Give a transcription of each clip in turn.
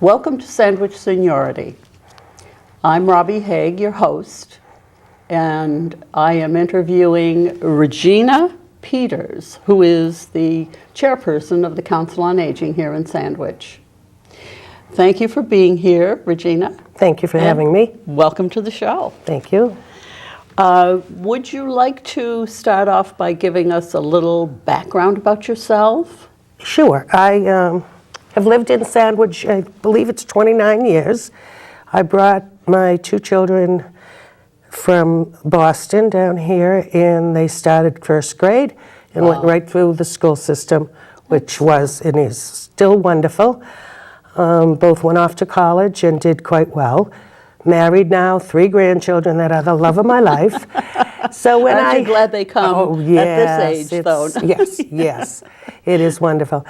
Welcome to Sandwich Seniority. I'm Robbie Haig, your host, and I am interviewing Regina Peters, who is the chairperson of the Council on Aging here in Sandwich. Thank you for being here, Regina. Thank you for having me. Welcome to the show. Thank you. Would you like to start off by giving us a little background about yourself? Sure. I have lived in Sandwich, I believe it's 29 years. I brought my two children from Boston down here, and they started first grade and went right through the school system, which was and is still wonderful. Both went off to college and did quite well. Married now, 3 grandchildren that are the love of my life. So when Aren't you glad they come at this age, though? Yes, it is wonderful.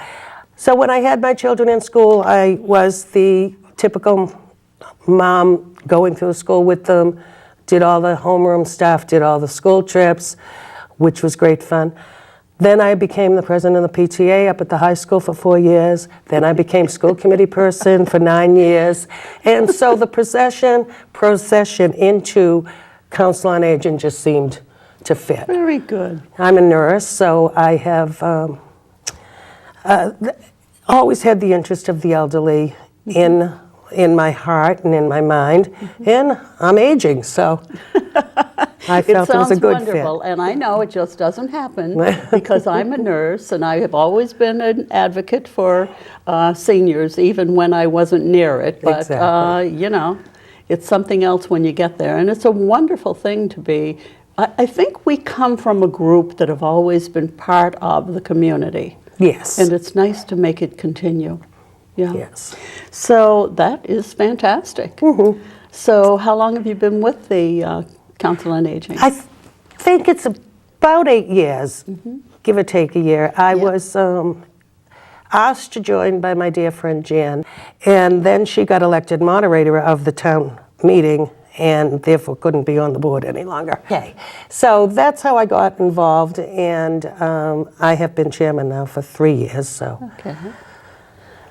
So when I had my children in school, I was the typical mom going through school with them, did all the homeroom stuff, did all the school trips, which was great fun. Then I became the president of the PTA up at the high school for 4 years. Then I became school committee person for 9 years. And so the procession into Council on Aging just seemed to fit. Very good. I'm a nurse, so I have always had the interest of the elderly in my heart and in my mind, and I'm aging, so I felt it was a good fit. It sounds wonderful, and I know it just doesn't happen because I'm a nurse, and I have always been an advocate for seniors, even when I wasn't near it. But Exactly. you know, it's something else when you get there, and it's a wonderful thing to be. I think we come from a group that have always been part of the community. Yes. And it's nice to make it continue. Yeah. Yes. So that is fantastic. Mm-hmm. So how long have you been with the Council on Aging? I think it's about 8 years, give or take a year. I was asked to join by my dear friend Jan, and then she got elected moderator of the town meeting and therefore couldn't be on the board any longer. Okay. So that's how I got involved, and I have been chairman now for 3 years. So. Okay.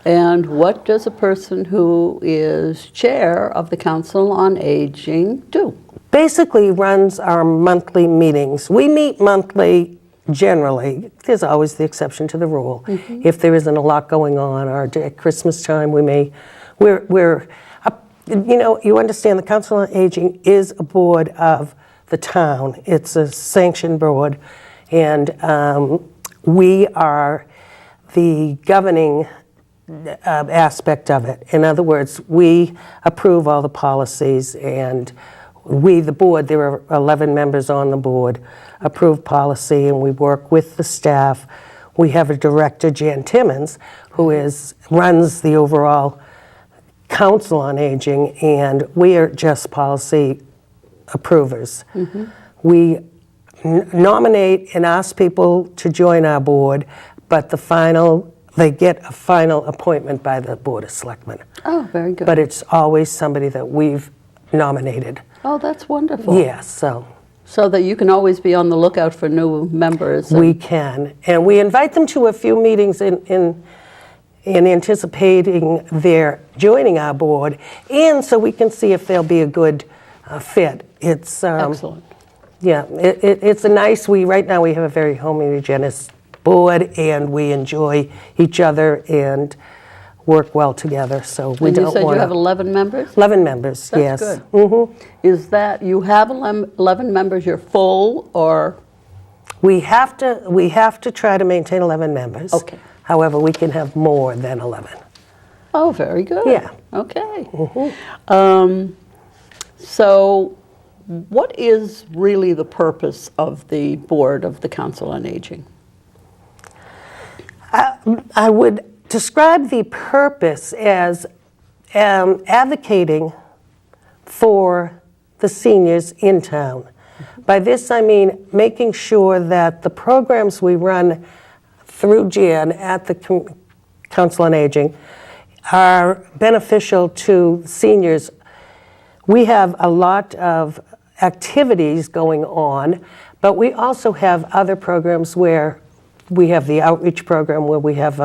And what does a person who is chair of the Council on Aging do? Basically runs our monthly meetings. We meet monthly generally. There's always the exception to the rule. If there isn't a lot going on, or at Christmas time you understand the Council on Aging is a board of the town. It's a sanctioned board, and we are the governing aspect of it. In other words, we approve all the policies, and we, the board, there are 11 members on the board, approve policy, and we work with the staff. We have a director, Jan Timmons, who runs the overall Council on Aging, and we are just policy approvers. We nominate and ask people to join our board, but they get a final appointment by the Board of Selectmen. Oh, very good. But it's always somebody that we've nominated. Oh, that's wonderful. Yes, so that you can always be on the lookout for new members. we can. And we invite them to a few meetings in anticipating their joining our board, and so we can see if they'll be a good fit. It's Excellent. Yeah, it's a nice, right now we have a very homogeneous board, and we enjoy each other and work well together, so we And don't you said want you have 11 members? 11 members, That's yes. good. Mm-hmm. Is that, you have 11 members, you're full, or? We have to try to maintain 11 members. Okay. However, we can have more than 11. Oh, very good. Yeah. Okay. So what is really the purpose of the board of the Council on Aging? I would describe the purpose as advocating for the seniors in town. By this I mean making sure that the programs we run through Jan at the Council on Aging are beneficial to seniors. We have a lot of activities going on, but we also have other programs where we have the outreach program where we have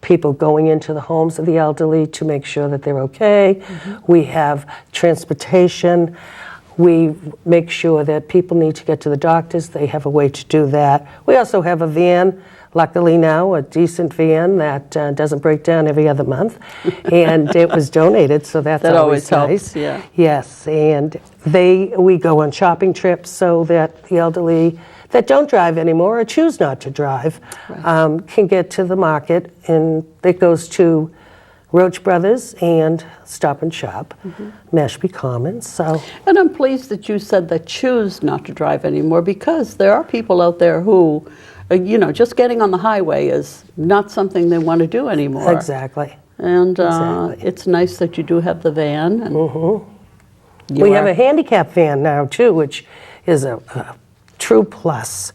people going into the homes of the elderly to make sure that they're okay. We have transportation. We make sure that people need to get to the doctors. They have a way to do that. We also have a van, luckily now, a decent van that doesn't break down every other month. And it was donated, so that's That always nice. helps, yeah. Yes, and we go on shopping trips so that the elderly that don't drive anymore or choose not to drive can get to the market, and it goes to Roach Brothers and Stop and Shop, Mashpee Commons. So, And I'm pleased that you said that choose not to drive anymore, because there are people out there who, just getting on the highway is not something they want to do anymore. exactly. And Exactly. it's nice that you do have the van. And We have a handicap van now too, which is a true plus.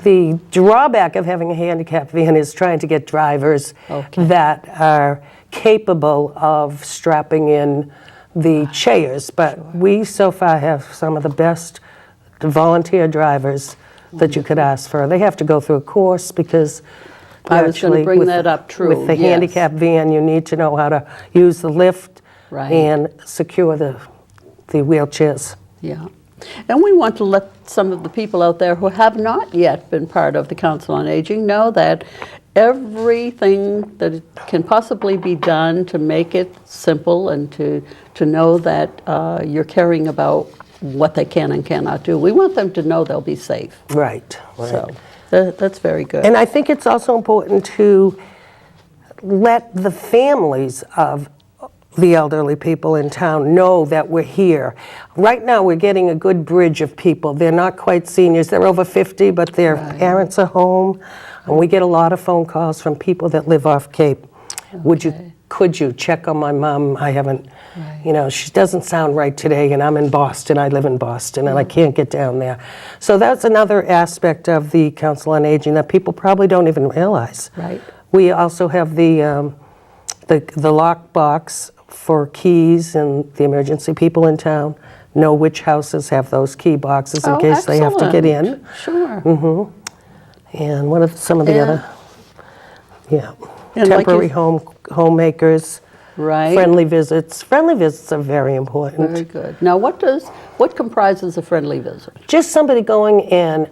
The drawback of having a handicap van is trying to get drivers that are capable of strapping in the chairs, but we so far have some of the best volunteer drivers that you could ask for. They have to go through a course because I was going to actually bring with that up, true. With the yes. handicap van, you need to know how to use the lift Right. and secure the wheelchairs. Yeah. And we want to let some of the people out there who have not yet been part of the Council on Aging know that everything that can possibly be done to make it simple and to know that you're caring about what they can and cannot do. We want them to know they'll be safe. Right. So that's very good. And I think it's also important to let the families of the elderly people in town know that we're here. Right now, we're getting a good bridge of people. They're not quite seniors. They're over 50, but their parents are home. And we get a lot of phone calls from people that live off Cape. Could you check on my mom? I haven't, she doesn't sound right today, and I'm in Boston. I live in Boston, and I can't get down there. So that's another aspect of the Council on Aging that people probably don't even realize. Right. We also have the lock box for keys, and the emergency people in town know which houses have those key boxes in case they have to get in. Sure. And what are some of the other? And like Temporary you- homemakers, Right. friendly visits. Friendly visits are very important. Very good. Now, what comprises a friendly visit? Just somebody going and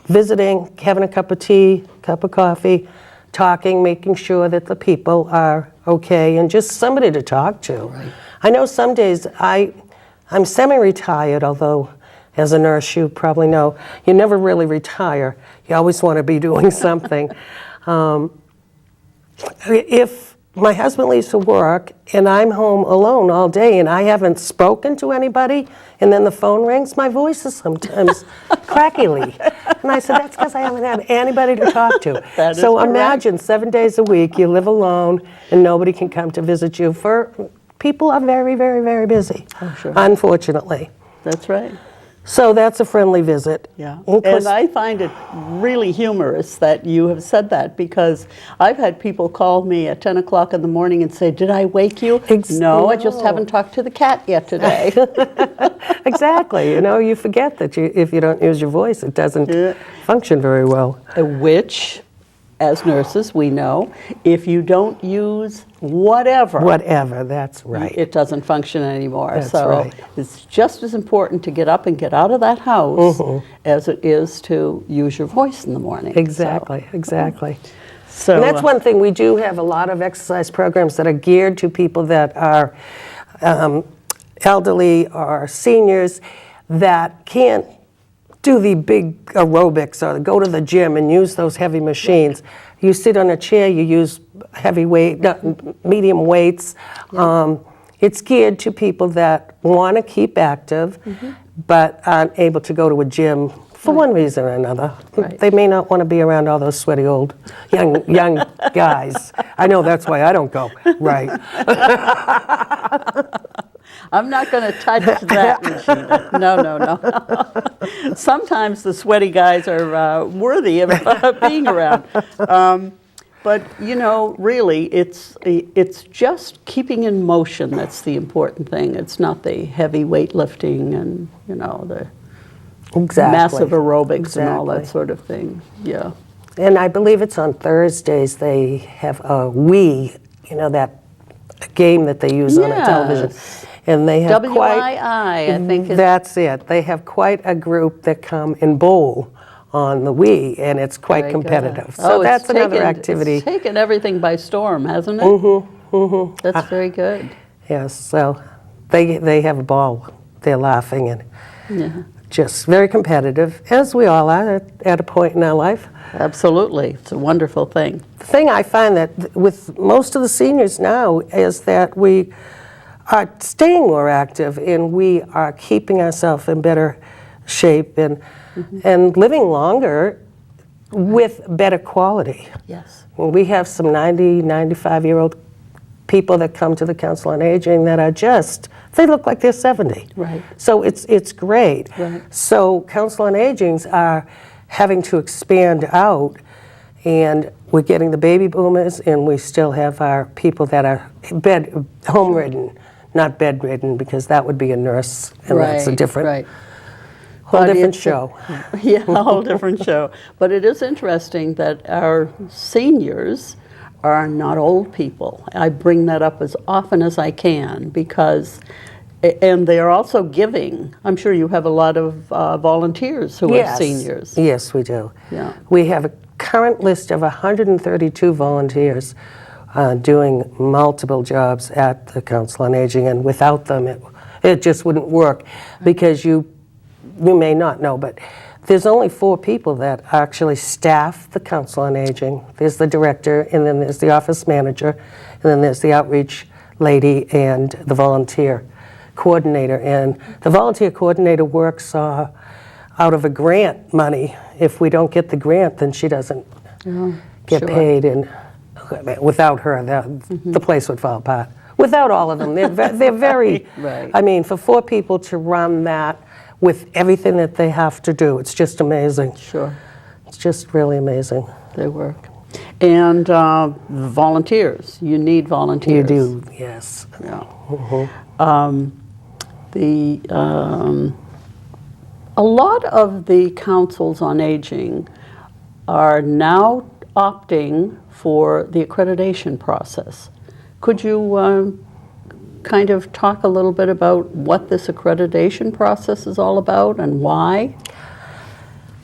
visiting, having a cup of tea, cup of coffee, talking, making sure that the people are okay, and just somebody to talk to. Right. I know some days I'm semi-retired, although as a nurse you probably know, you never really retire. You always want to be doing something. If my husband leaves for work and I'm home alone all day and I haven't spoken to anybody, and then the phone rings, my voice is sometimes crackly. And I said, that's because I haven't had anybody to talk to. That is So correct. imagine 7 days a week, you live alone and nobody can come to visit you. People are very, very, very busy, sure. unfortunately. That's right. So that's a friendly visit. Yeah. Of course- And I find it really humorous that you have said that, because I've had people call me at 10 o'clock in the morning and say, did I wake you? No, I just no. haven't talked to the cat yet today. Exactly. You forget that if you don't use your voice, it doesn't function very well. Which, as nurses, we know, if you don't use whatever, Whatever, that's right. it doesn't function anymore. That's So right. it's just as important to get up and get out of that house as it is to use your voice in the morning. Exactly. So And that's one thing, we do have a lot of exercise programs that are geared to people that are elderly or seniors that can't do the big aerobics or go to the gym and use those heavy machines. You sit on a chair, you use medium weights. It's geared to people that want to keep active but aren't able to go to a gym for one reason or another. Right. They may not want to be around all those sweaty old young guys. I know that's why I don't go. Right. I'm not going to touch that, Regina. No. Sometimes the sweaty guys are worthy of being around. But, really, it's just keeping in motion that's the important thing. It's not the heavy weightlifting and, the Exactly. massive aerobics and all that Exactly. sort of thing. Yeah. And I believe it's on Thursdays they have a Wii, that game that they use on a television. Yes. And they have WII, I think. That's it. They have quite a group that come and bowl on the Wii, and it's quite Very good. competitive. Oh, So it's that's another taken- activity. It's taken everything by storm, hasn't it? That's very good. Yes, so they have a ball. They're laughing and Yeah, just very competitive, as we all are at a point in our life. absolutely. It's a wonderful thing. The thing I find that with most of the seniors now is that we are staying more active and we are keeping ourselves in better shape and living longer with better quality. Yes. We have some 90, 95-year-old people that come to the Council on Aging that are they look like they're 70. Right. So it's great. Right. So Council on Agings are having to expand out, and we're getting the baby boomers, and we still have our people that are home-ridden, not bedridden, because that would be a nurse, and that's a different, whole But different it's show. Yeah, a whole different show. But it is interesting that our seniors are not old people. I bring that up as often as I can because, and they are also giving. I'm sure you have a lot of volunteers who are seniors. Yes, we do. Yeah. We have a current list of 132 volunteers doing multiple jobs at the Council on Aging, and without them, it just wouldn't work because you may not know, but there's only 4 people that actually staff the Council on Aging. There's the director, and then there's the office manager, and then there's the outreach lady and the volunteer coordinator. And the volunteer coordinator works out of a grant money. If we don't get the grant, then she doesn't get sure. paid. And without her, the place would fall apart. Without all of them, they're very, Right. I mean, for 4 people to run that with everything that they have to do, it's just amazing. Sure, It's just really amazing. they work. And volunteers, you need You volunteers. do, yes. Yeah. A lot of the councils on aging are now opting for the accreditation process. Could you kind of talk a little bit about what this accreditation process is all about and why?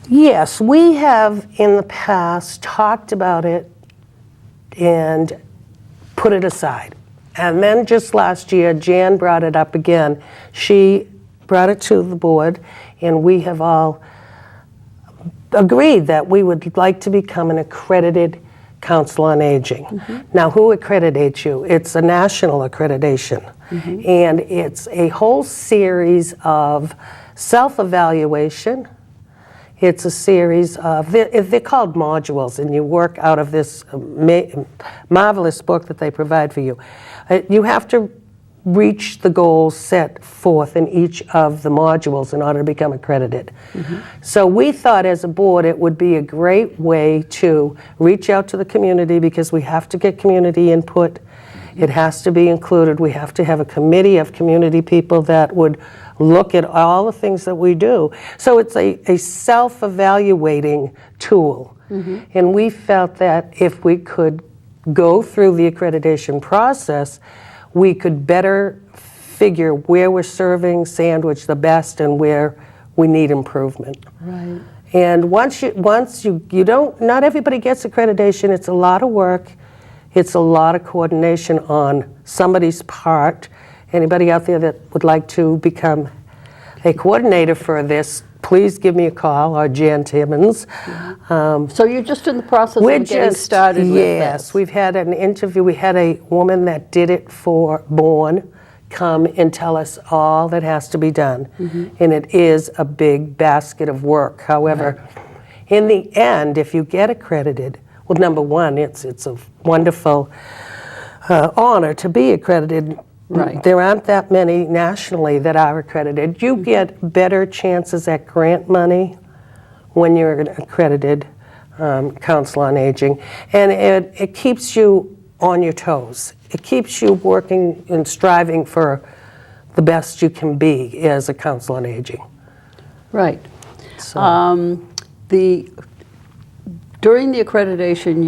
Yes, we have in the past talked about it and put it aside. And then just last year, Jan brought it up again. She brought it to the board, and we have all agreed that we would like to become an accredited Council on Aging. Now, who accreditates you? It's a national accreditation, and it's a whole series of self-evaluation. It's a series of, they're called modules, and you work out of this marvelous book that they provide for you. You have to reach the goals set forth in each of the modules in order to become accredited. So we thought as a board it would be a great way to reach out to the community, because we have to get community input. It has to be included. We have to have a committee of community people that would look at all the things that we do. So it's a self-evaluating tool. And we felt that if we could go through the accreditation process, we could better figure where we're serving sandwich the best and where we need improvement. Right. And once you don't, not everybody gets accreditation. It's a lot of work. It's a lot of coordination on somebody's part. Anybody out there that would like to become a coordinator for this, please give me a call, or Jan Timmons. So you're just in the process of getting started with yes, this? we've had an interview. We had a woman that did it for Bourne come and tell us all that has to be done. And it is a big basket of work. However, in the end, if you get accredited, well, number one, it's a wonderful honor to be accredited. Right. There aren't that many nationally that are accredited. You get better chances at grant money when you're an accredited Council on Aging, and it keeps you on your toes. It keeps you working and striving for the best you can be as a Council on Aging. Right. So, During the accreditation,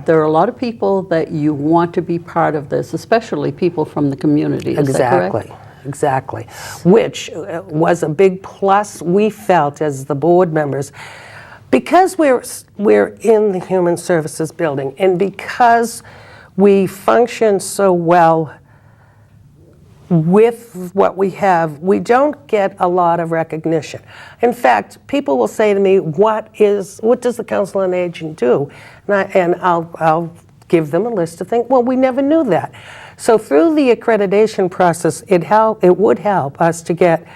there are a lot of people that you want to be part of this, especially people from the community. Is that correct? Exactly. Which was a big plus we felt as the board members, because we're in the Human Services building, and because we function so well with what we have, we don't get a lot of recognition. In fact, people will say to me, what does the Council on Aging do? And I'll give them a list of things. Well, we never knew that. So through the accreditation process, it would help us to get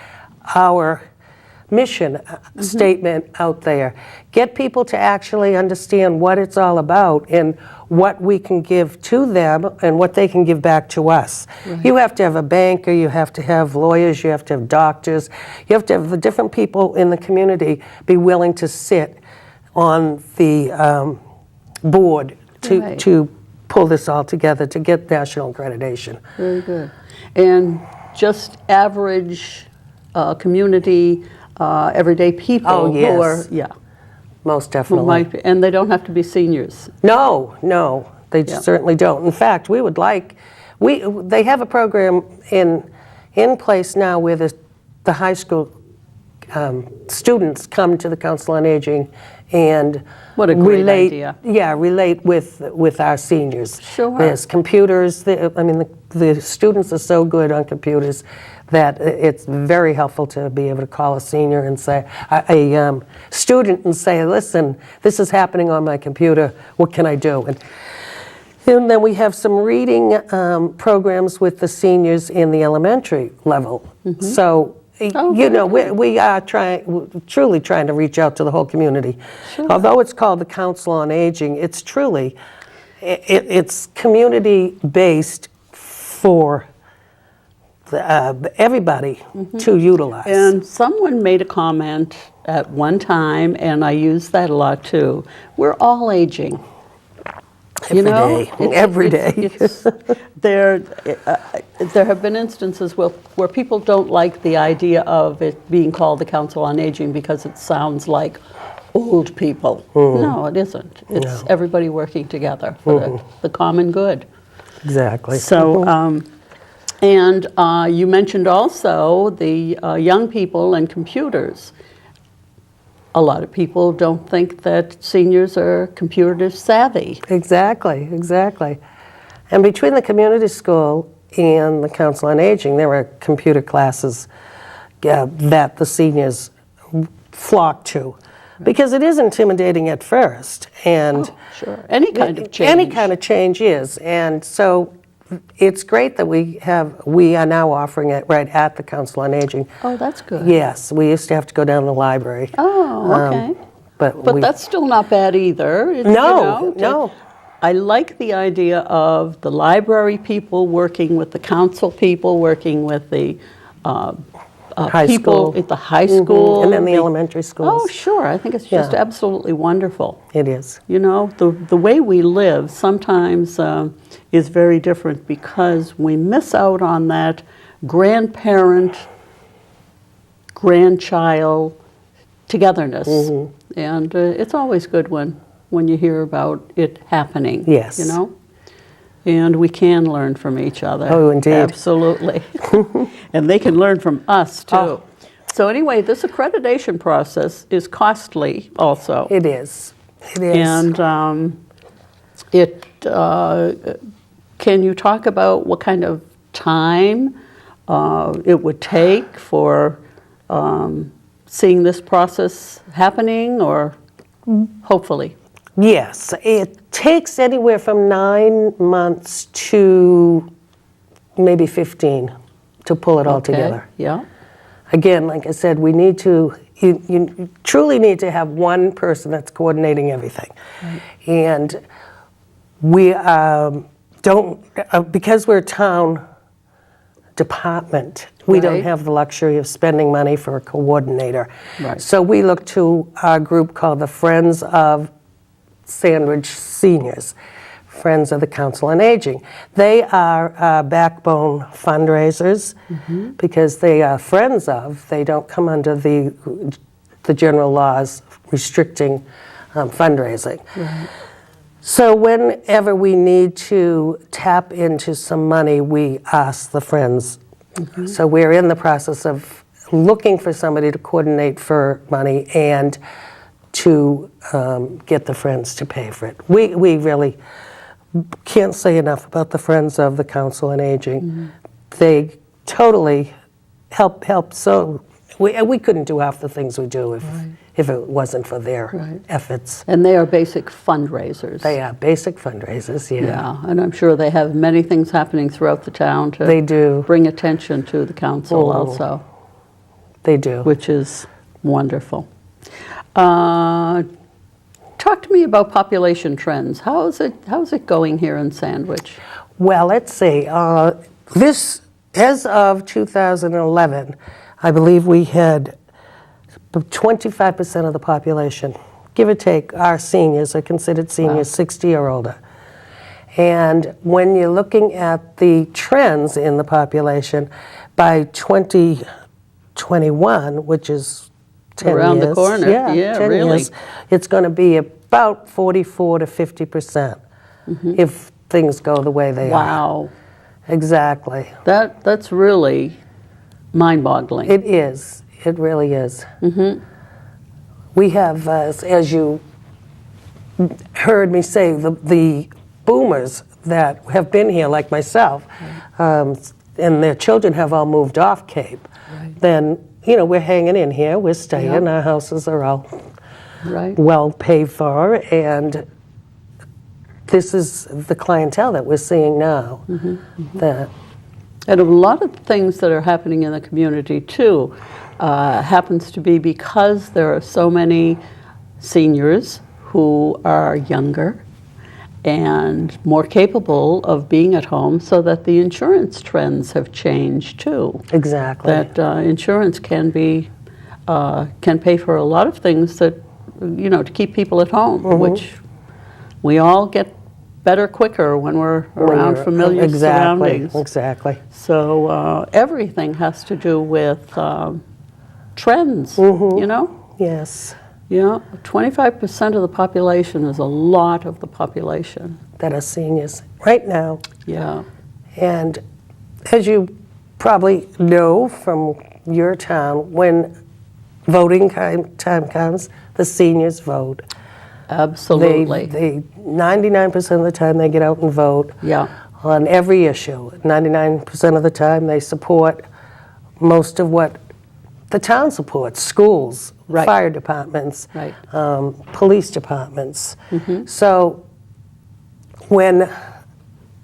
our mission statement out there, get people to actually understand what it's all about and what we can give to them and what they can give back to us. Right. You have to have a banker, you have to have lawyers, you have to have doctors, you have to have the different people in the community be willing to sit on the board to pull this all together to get national accreditation. Very good. And just average community, everyday people who are, most definitely. And they don't have to be seniors. No, they certainly don't. In fact, we would like, they have a program in place now where the high school students come to the Council on Aging and what a great idea. Relate with our seniors. Sure. There's computers. The students are so good on computers that it's very helpful to be able to call a senior and say, a student and say, listen, this is happening on my computer, what can I do? And then we have some reading programs with the seniors in the elementary level. Mm-hmm. So, we are truly trying to reach out to the whole community. Sure. Although it's called the Council on Aging, it's truly, it's community-based for everybody to utilize. And someone made a comment at one time, and I use that a lot too. We're all aging. Every day. There have been instances where people don't like the idea of it being called the Council on Aging because it sounds like old people. No, it isn't. It's everybody working together for the common good. Exactly. So, and you mentioned also the young people and computers. A lot of people don't think that seniors are computer savvy. Exactly. And between the community school and the Council on Aging, there are computer classes that the seniors flock to. Because it is intimidating at first. And sure. Any kind of change. Any kind of change is. And so it's great that we are now offering it right at the Council on Aging. Oh, that's good. Yes, we used to have to go down to the library. Oh, okay. But that's still not bad either. No. I like the idea of the library people working with the council people, working with the people at the high school. And then the elementary schools. Oh, sure. I think it's just absolutely wonderful. It is. The way we live sometimes is very different because we miss out on that grandchild togetherness. And it's always good when you hear about it happening. Yes. And we can learn from each other. Oh, indeed. Absolutely. And they can learn from us, too. Oh. So anyway, this accreditation process is costly also. It is. And can you talk about what kind of time it would take for seeing this process happening, or hopefully? Yes, it takes anywhere from 9 months to maybe 15 to pull it all together. Yeah. Again, like I said, you truly need to have one person that's coordinating everything. Right. And we because we're a town department, we don't have the luxury of spending money for a coordinator. Right. So we look to our group called the Friends of Sandwich Seniors, Friends of the Council on Aging. They are backbone fundraisers because they are friends of, they don't come under the general laws restricting fundraising. Right. So whenever we need to tap into some money, we ask the Friends. So we're in the process of looking for somebody to coordinate for money and to get the Friends to pay for it. We really can't say enough about the Friends of the Council on Aging. They totally help. So we couldn't do half the things we do if it wasn't for their efforts. And they are basic fundraisers. They are basic fundraisers, Yeah, and I'm sure they have many things happening throughout the town to They do. bring attention to the council also, They do. which is wonderful. Talk to me about population trends. How's it going here in Sandwich? Well, let's see. As of 2011, I believe we had 25% of the population, give or take, our seniors are considered seniors, 60 or older. And when you're looking at the trends in the population, by 2021, which is 10 Around years, the corner. Yeah, 10 really. years, it's going to be about 44 to 50% if things go the way they are. Wow, Exactly. that's really mind-boggling. It is. It really is. We have, as you heard me say, the boomers that have been here, like myself, and their children have all moved off Cape. Then, we're hanging in here. We're staying. Our houses are all well paid for, and this is the clientele that we're seeing now. That And a lot of things that are happening in the community too happens to be because there are so many seniors who are younger and more capable of being at home, so that the insurance trends have changed too. exactly. That insurance can pay for a lot of things that, to keep people at home, which we all get better quicker when we're around familiar surroundings. Exactly. So everything has to do with trends, Yes. Yeah, 25% of the population is a lot of the population. That are seniors right now. Yeah. And as you probably know from your town, when voting time comes, the seniors vote. Absolutely. They 99% of the time they get out and vote Yeah. on every issue. 99% of the time they support most of what the town supports, schools, fire departments, police departments. So when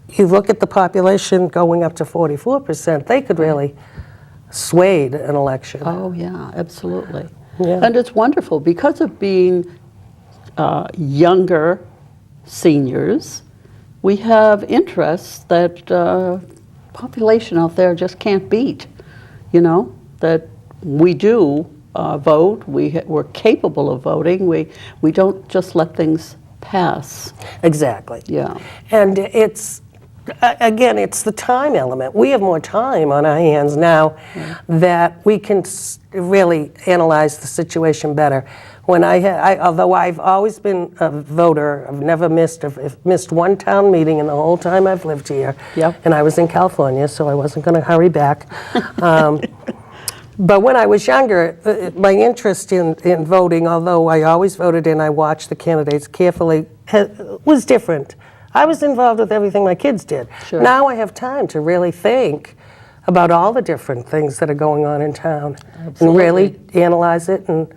you look at the population going up to 44%, they could really sway an election. Oh, yeah, absolutely. Yeah. And it's wonderful because of being younger seniors, we have interests that population out there just can't beat, that we do vote, we're capable of voting, we don't just let things pass. Exactly. Yeah. And it's, again, it's the time element. We have more time on our hands now that we can really analyze the situation better. When although I've always been a voter, I've never missed one town meeting in the whole time I've lived here. Yep. And I was in California, so I wasn't going to hurry back. But when I was younger, my interest in voting, although I always voted and I watched the candidates carefully, was different. I was involved with everything my kids did. Sure. Now I have time to really think about all the different things that are going on in town. Absolutely. And really analyze it and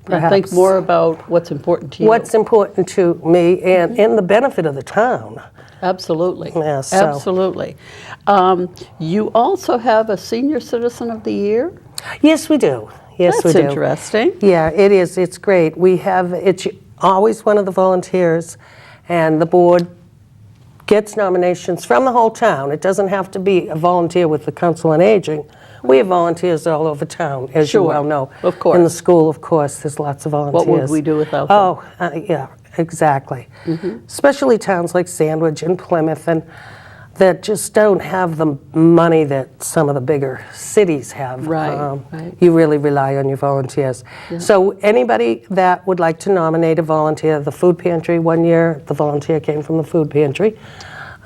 perhaps think more about what's important to you. what's important to me and the benefit of the town. Absolutely. Yeah, so- Absolutely. You also have a Senior Citizen of the Year? Yes, we do. Yes, That's we do. interesting. Yeah, it is. It's great. It's always one of the volunteers, and the board gets nominations from the whole town. It doesn't have to be a volunteer with the Council on Aging. We have volunteers all over town, as you Sure. well know. Of course. In the school, of course, there's lots of volunteers. What would we do without them? Oh, yeah, exactly. Especially towns like Sandwich and Plymouth, and that just don't have the money that some of the bigger cities have. Right. You really rely on your volunteers. So anybody that would like to nominate a volunteer, the food pantry, one year the volunteer came from the food pantry,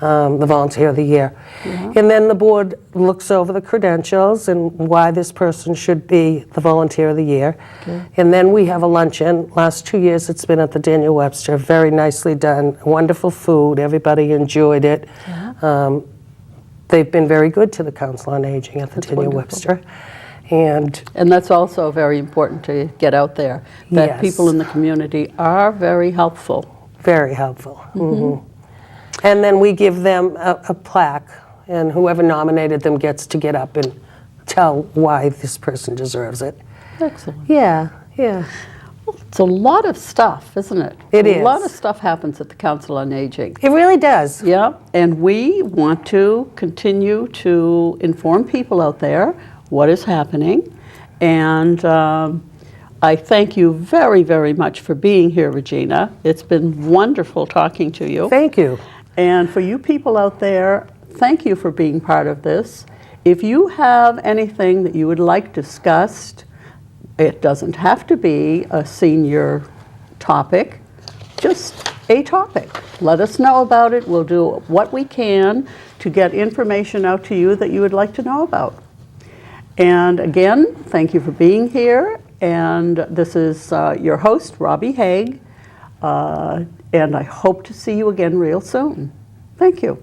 the volunteer of the year. And then the board looks over the credentials and why this person should be the volunteer of the year. And then we have a luncheon. Last 2 years it's been at the Daniel Webster. Very nicely done. Wonderful food. Everybody enjoyed it. They've been very good to the Council on Aging at the Daniel Webster. And that's also very important to get out there, that Yes. people in the community are very helpful. very helpful. And then we give them a plaque, and whoever nominated them gets to get up and tell why this person deserves it. Excellent. Yeah. It's a lot of stuff, isn't it? It A is. lot of stuff happens at the Council on Aging. It really does. Yeah, and we want to continue to inform people out there what is happening. And I thank you very, very much for being here, Regina. It's been wonderful talking to you. Thank you. And for you people out there, thank you for being part of this. If you have anything that you would like discussed, it doesn't have to be a senior topic, just a topic. Let us know about it. We'll do what we can to get information out to you that you would like to know about. And again, thank you for being here. And this is your host, Robbie Haig. And I hope to see you again real soon. Thank you.